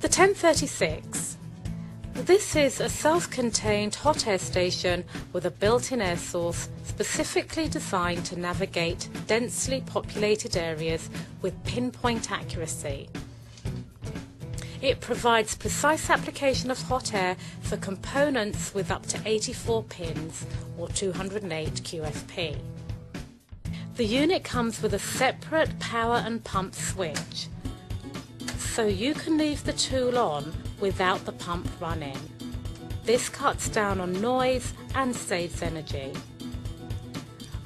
The 1036. This is a self-contained hot air station with a built-in air source specifically designed to navigate densely populated areas with pinpoint accuracy. It provides precise application of hot air for components with up to 84 pins or 208 QFP. The unit comes with a separate power and pump switch, so you can leave the tool on without the pump running. This cuts down on noise and saves energy.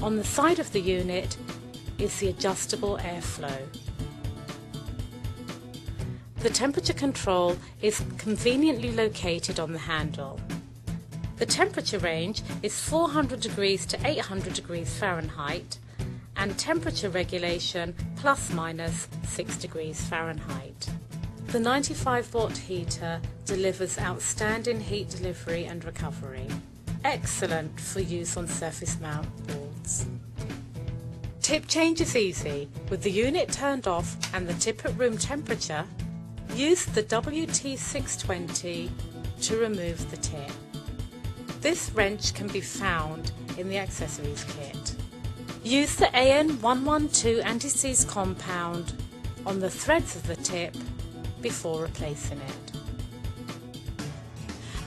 On the side of the unit is the adjustable airflow. The temperature control is conveniently located on the handle. The temperature range is 400 degrees to 800 degrees Fahrenheit and temperature regulation plus/minus 6 degrees Fahrenheit. The 95-watt heater delivers outstanding heat delivery and recovery. Excellent for use on surface mount boards. Tip change is easy. With the unit turned off and the tip at room temperature, use the WT620 to remove the tip. This wrench can be found in the accessories kit. Use the AN112 anti-seize compound on the threads of the tip before replacing it.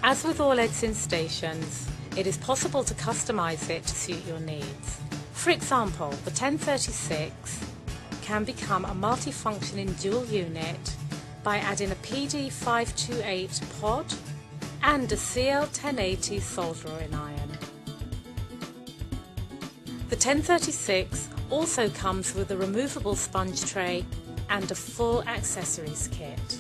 As with all Edsyn stations, it is possible to customize it to suit your needs. For example, the 1036 can become a multifunctioning dual unit by adding a PD528 pod and a CL1080 soldering iron. The 1036 also comes with a removable sponge tray and a full accessories kit.